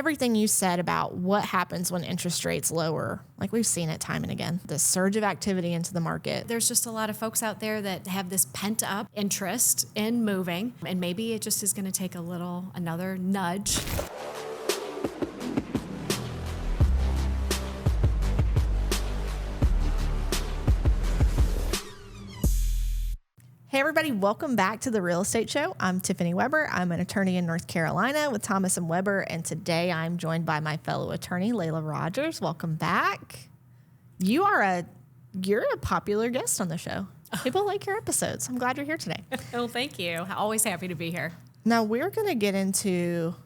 everything you said about what happens when interest rates lower, like we've seen it time and again, the surge of activity into the market. There's just a lot of folks out there that have this pent up interest in moving, and maybe it just is going to take another nudge. Hey everybody, welcome back to the Real Estate Show. I'm Tiffany Weber. I'm an attorney in North Carolina with Thomas & Weber, and today I'm joined by my fellow attorney, Layla Rogers. Welcome back. You're a popular guest on the show. People like your episodes. I'm glad you're here today. Oh, thank you. Always happy to be here. Now we're going to get into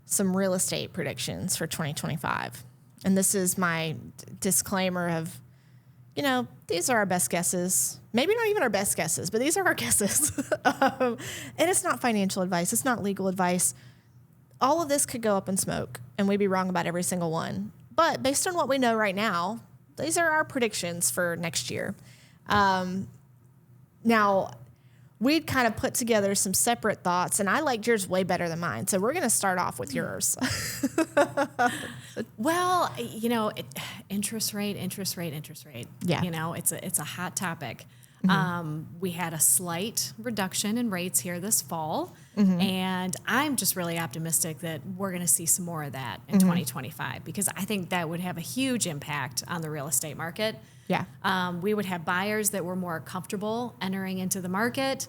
some real estate predictions for 2025. And this is my disclaimer of, these are our best guesses. Maybe not even our best guesses, but these are our guesses. And it's not financial advice. It's not legal advice. All of this could go up in smoke, and we'd be wrong about every single one. But based on what we know right now, these are our predictions for next year. Now, we'd kind of put together some separate thoughts, and I liked yours way better than mine. So we're going to start off with yours. Well, interest rate. Yeah. It's a hot topic. We had a slight reduction in rates here this fall, and I'm just really optimistic that we're going to see some more of that in 2025, because I think that would have a huge impact on the real estate market. Yeah. We would have buyers that were more comfortable entering into the market.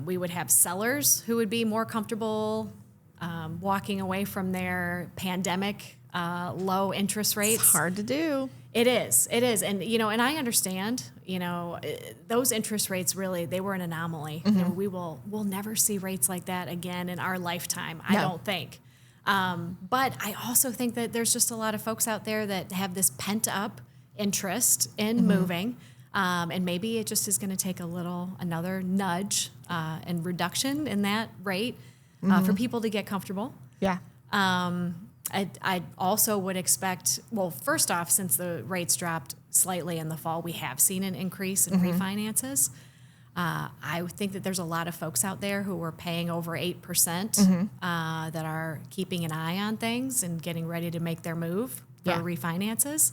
We would have sellers who would be more comfortable walking away from their pandemic low interest rates. It's hard to do. It is. And, and I understand, those interest rates really, they were an anomaly. We'll never see rates like that again in our lifetime, I don't think. But I also think that there's just a lot of folks out there that have this pent up interest in moving. And maybe it just is going to take another nudge and reduction in that rate for people to get comfortable. Yeah. I also would expect, well, first off, since the rates dropped slightly in the fall, we have seen an increase in refinances. I would think that there's a lot of folks out there who were paying over 8% that are keeping an eye on things and getting ready to make their move for refinances.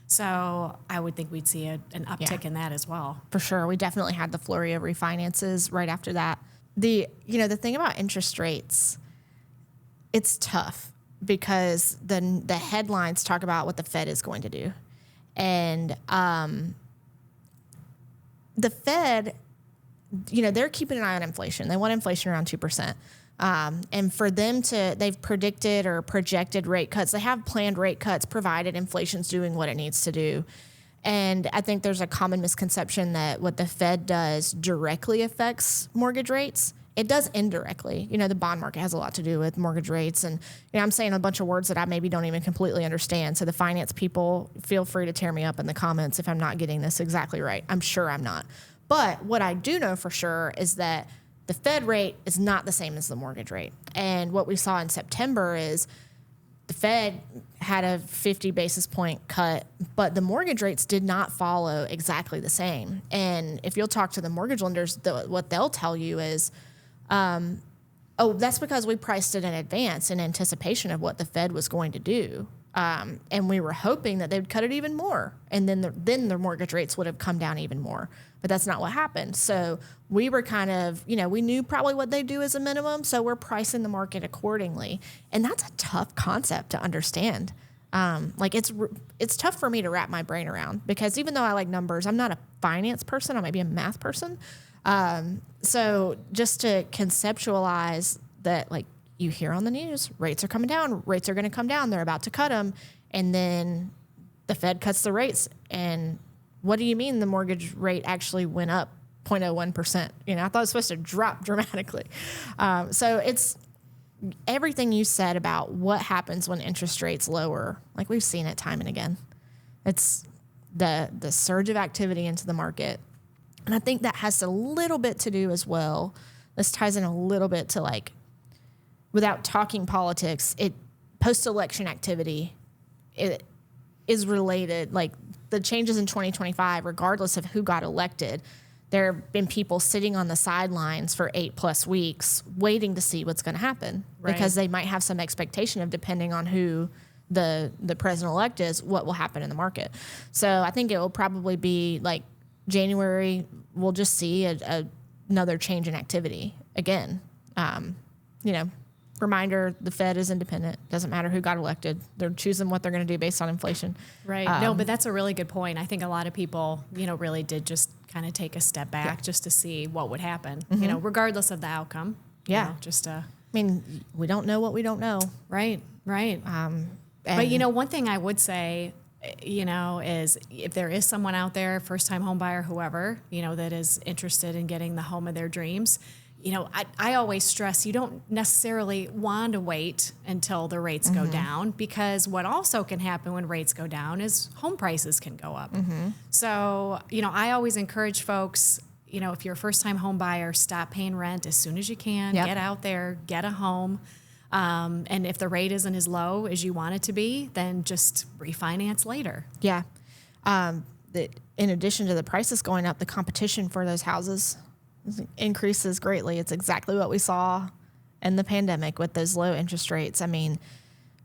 So I would think we'd see an uptick in that as well. For sure. We definitely had the flurry of refinances right after that. The thing about interest rates, it's tough because the headlines talk about what the Fed is going to do. And the Fed, they're keeping an eye on inflation. They want inflation around 2%. And for them they've predicted or projected rate cuts. They have planned rate cuts provided inflation's doing what it needs to do. And I think there's a common misconception that what the Fed does directly affects mortgage rates. It does indirectly. The bond market has a lot to do with mortgage rates. And I'm saying a bunch of words that I maybe don't even completely understand. So the finance people, feel free to tear me up in the comments if I'm not getting this exactly right. I'm sure I'm not. But what I do know for sure is that the Fed rate is not the same as the mortgage rate. And what we saw in September is the Fed had a 50 basis point cut, but the mortgage rates did not follow exactly the same. And if you'll talk to the mortgage lenders, what they'll tell you is, that's because we priced it in advance in anticipation of what the Fed was going to do. And we were hoping that they would cut it even more. And then the mortgage rates would have come down even more. But that's not what happened. So we were kind of, we knew probably what they do as a minimum. So we're pricing the market accordingly. And that's a tough concept to understand. It's tough for me to wrap my brain around, because even though I like numbers, I'm not a finance person. I might be a math person. So just to conceptualize that, you hear on the news, rates are coming down, rates are going to come down, they're about to cut them, and then the Fed cuts the rates, and what do you mean the mortgage rate actually went up 0.01%? I thought it was supposed to drop dramatically. So it's everything you said about what happens when interest rates lower, like we've seen it time and again. It's the surge of activity into the market. And I think that has a little bit to do as well. This ties in a little bit to without talking politics, post-election activity, it is related. The changes in 2025, regardless of who got elected, there have been people sitting on the sidelines for 8+ weeks waiting to see what's going to happen because they might have some expectation of, depending on who the president-elect is, what will happen in the market. So I think it will probably be like January, we'll just see another change in activity again. Reminder, the Fed is independent. Doesn't matter who got elected. They're choosing what they're going to do based on inflation. Right. No, but that's a really good point. I think a lot of people, really did just kind of take a step back just to see what would happen, regardless of the outcome. Yeah. We don't know what we don't know. Right. But, one thing I would say, is if there is someone out there, first-time home buyer, whoever, that is interested in getting the home of their dreams, I always stress you don't necessarily want to wait until the rates go down, because what also can happen when rates go down is home prices can go up. So, I always encourage folks, if you're a first-time home buyer, stop paying rent as soon as you can. Yep. Get out there, get a home. And if the rate isn't as low as you want it to be, then just refinance later. Yeah. In addition to the prices going up, the competition for those houses increases greatly. It's exactly what we saw in the pandemic with those low interest rates.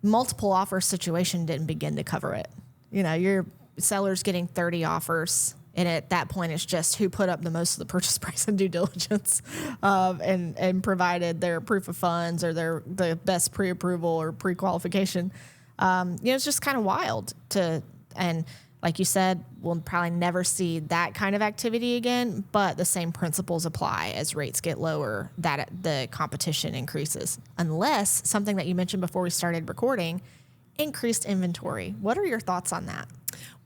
Multiple offer situation didn't begin to cover it. Your seller's getting 30 offers, and at that point, it's just who put up the most of the purchase price and due diligence, and provided their proof of funds or the best pre-approval or pre-qualification. It's just kind of wild and like you said, we'll probably never see that kind of activity again, but the same principles apply. As rates get lower, that the competition increases, unless something that you mentioned before we started recording, increased inventory. What are your thoughts on that?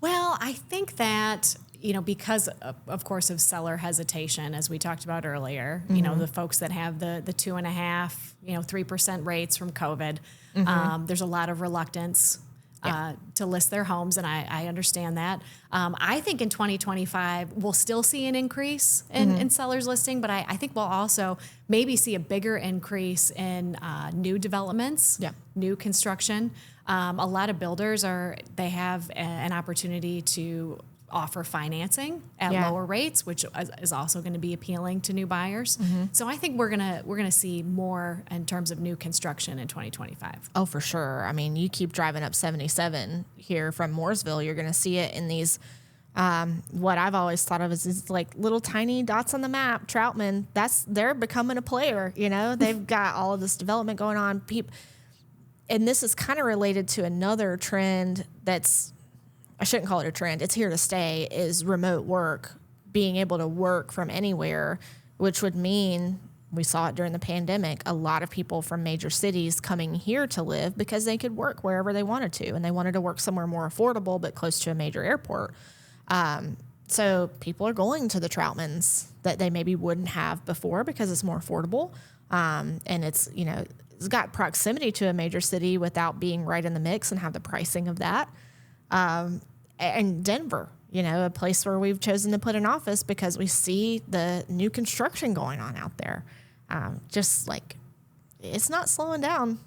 Well, I think that, because of course of seller hesitation, as we talked about earlier, the folks that have the 2.5%, 3% rates from COVID, there's a lot of reluctance to list their homes, and I understand that. I think in 2025, we'll still see an increase in sellers listing, but I think we'll also maybe see a bigger increase in new developments, new construction. A lot of builders they have an opportunity to offer financing at lower rates, which is also going to be appealing to new buyers. So I think we're gonna see more in terms of new construction in 2025. Oh, for sure. You keep driving up 77 here from Mooresville, you're going to see it in these. What I've always thought of as these like little tiny dots on the map. Troutman, they're becoming a player. They've got all of this development going on. And this is kind of related to another trend I shouldn't call it a trend, it's here to stay, is remote work, being able to work from anywhere, which would mean, we saw it during the pandemic, a lot of people from major cities coming here to live because they could work wherever they wanted to, and they wanted to work somewhere more affordable but close to a major airport. So people are going to the Troutmans that they maybe wouldn't have before because it's more affordable, and it's got proximity to a major city without being right in the mix and have the pricing of that. And Denver, a place where we've chosen to put an office because we see the new construction going on out there. Just like, it's not slowing down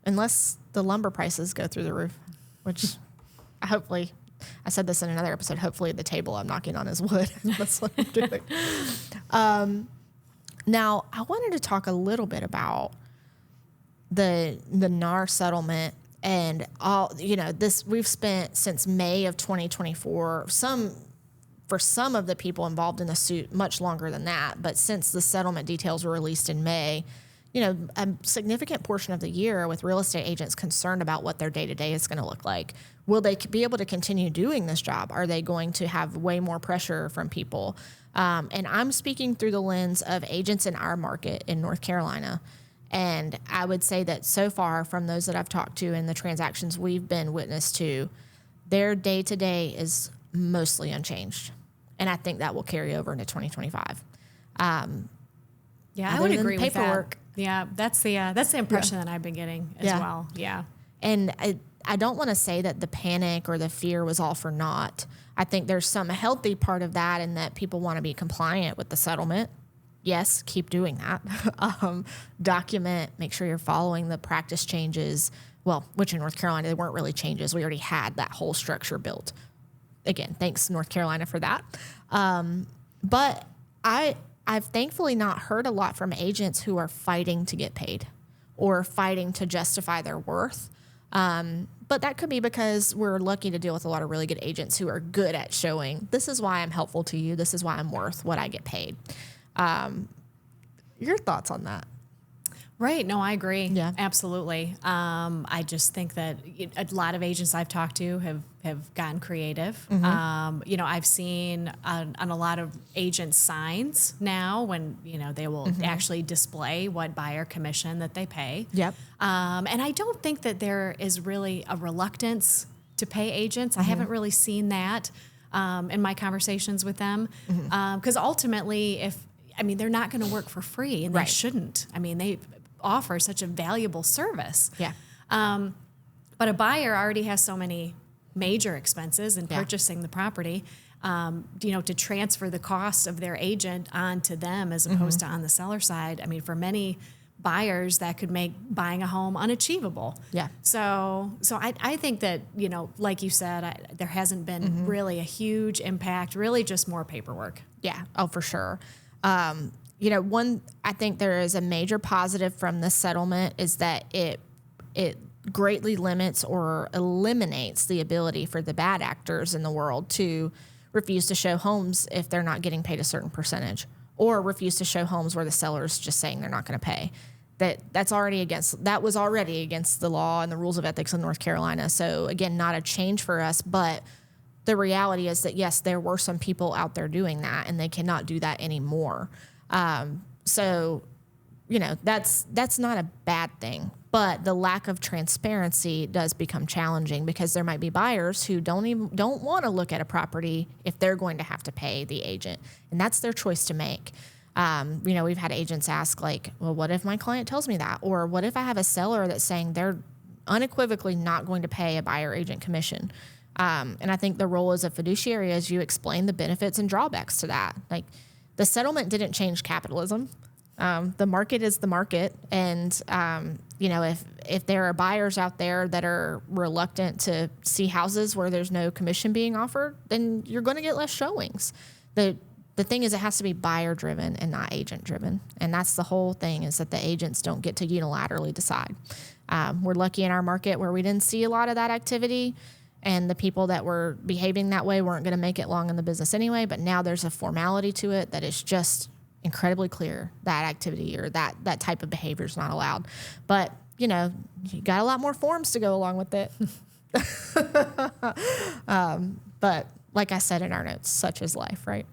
unless the lumber prices go through the roof, which hopefully, I said this in another episode, hopefully the table I'm knocking on is wood. That's what I'm doing. Now, I wanted to talk a little bit about the NAR settlement. And this we've spent since May of 2024, for some of the people involved in the suit, much longer than that. But since the settlement details were released in May, a significant portion of the year with real estate agents concerned about what their day-to-day is going to look like. Will they be able to continue doing this job? Are they going to have way more pressure from people? And I'm speaking through the lens of agents in our market in North Carolina. And I would say that so far, from those that I've talked to and the transactions we've been witness to, their day-to-day is mostly unchanged. And I think that will carry over into 2025. I would agree with that. Yeah, that's the impression that I've been getting as well. Yeah. And I don't want to say that the panic or the fear was all for naught. I think there's some healthy part of that in that people want to be compliant with the settlement. Yes, keep doing that. Document, make sure you're following the practice changes. Well, which in North Carolina, they weren't really changes. We already had that whole structure built. Again, thanks North Carolina for that. But I've thankfully not heard a lot from agents who are fighting to get paid or fighting to justify their worth. But that could be because we're lucky to deal with a lot of really good agents who are good at showing, this is why I'm helpful to you. This is why I'm worth what I get paid. Your thoughts on that? Right. No, I agree. Yeah. Absolutely. I just think that a lot of agents I've talked to have gotten creative. I've seen on a lot of agent signs now when, they will actually display what buyer commission that they pay. Yep. And I don't think that there is really a reluctance to pay agents. I haven't really seen that in my conversations with them. Because ultimately, they're not going to work for free, and they shouldn't. They offer such a valuable service. Yeah. But a buyer already has so many major expenses in purchasing the property, to transfer the cost of their agent onto them as opposed to on the seller side. For many buyers, that could make buying a home unachievable. Yeah. So I think that, like you said, there hasn't been really a huge impact, really just more paperwork. Yeah. Oh, for sure. I think there is a major positive from this settlement is that it greatly limits or eliminates the ability for the bad actors in the world to refuse to show homes if they're not getting paid a certain percentage, or refuse to show homes where the seller's just saying they're not going to pay. That was already against the law and the rules of ethics in North Carolina. So again, not a change for us, but the reality is that yes, there were some people out there doing that, and they cannot do that anymore. So, that's not a bad thing, but the lack of transparency does become challenging because there might be buyers who don't want to look at a property if they're going to have to pay the agent, and that's their choice to make. We've had agents ask like, well, what if my client tells me that? Or what if I have a seller that's saying they're unequivocally not going to pay a buyer agent commission? And I think the role as a fiduciary is you explain the benefits and drawbacks to that. Like, the settlement didn't change capitalism. The market is the market. And, if there are buyers out there that are reluctant to see houses where there's no commission being offered, then you're going to get less showings. The thing is, it has to be buyer driven and not agent driven. And that's the whole thing, is that the agents don't get to unilaterally decide. We're lucky in our market where we didn't see a lot of that activity. And the people that were behaving that way weren't going to make it long in the business anyway. But now there's a formality to it that is just incredibly clear that activity or that type of behavior is not allowed. But, you got a lot more forms to go along with it. But like I said in our notes, such is life, right?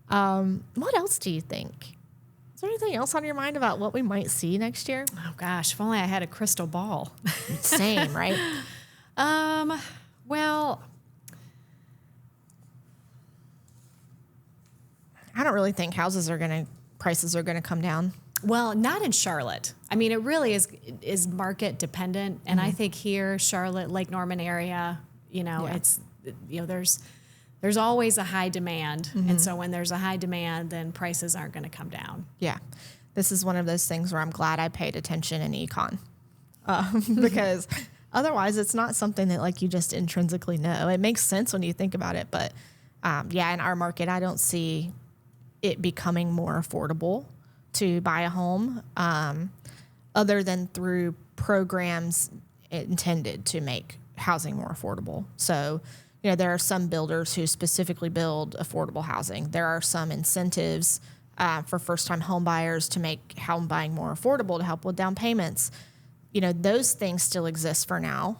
What else do you think? Is there anything else on your mind about what we might see next year? Oh, gosh, if only I had a crystal ball. Same, right? Well, I don't really think prices are going to come down. Well, not in Charlotte. It really is market dependent. And I think here, Charlotte, Lake Norman area, it's, there's always a high demand. And so when there's a high demand, then prices aren't going to come down. Yeah. This is one of those things where I'm glad I paid attention in econ. Because otherwise, it's not something that you just intrinsically know. It makes sense when you think about it, but in our market, I don't see it becoming more affordable to buy a home, other than through programs intended to make housing more affordable. So, there are some builders who specifically build affordable housing. There are some incentives for first-time home buyers to make home buying more affordable to help with down payments. Those things still exist for now.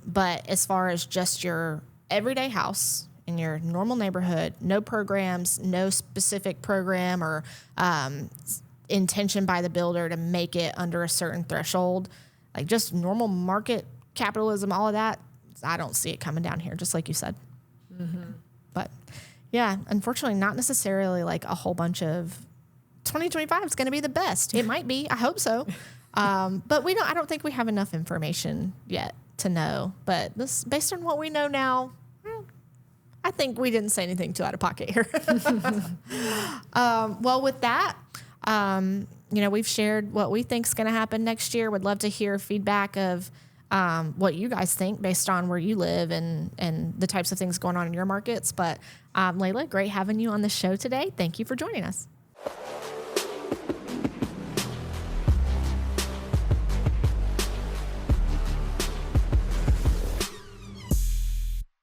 But as far as just your everyday house in your normal neighborhood, no programs, no specific program or intention by the builder to make it under a certain threshold, like just normal market capitalism, all of that, I don't see it coming down here, just like you said. But yeah, unfortunately, not necessarily like a whole bunch of 2025 is going to be the best. It might be. I hope so. But I don't think we have enough information yet to know. But this, based on what we know now, I think we didn't say anything too out of pocket here. Well, with that, we've shared what we think is going to happen next year. Would love to hear feedback of what you guys think based on where you live and the types of things going on in your markets. But Layla, great having you on the show today. Thank you for joining us.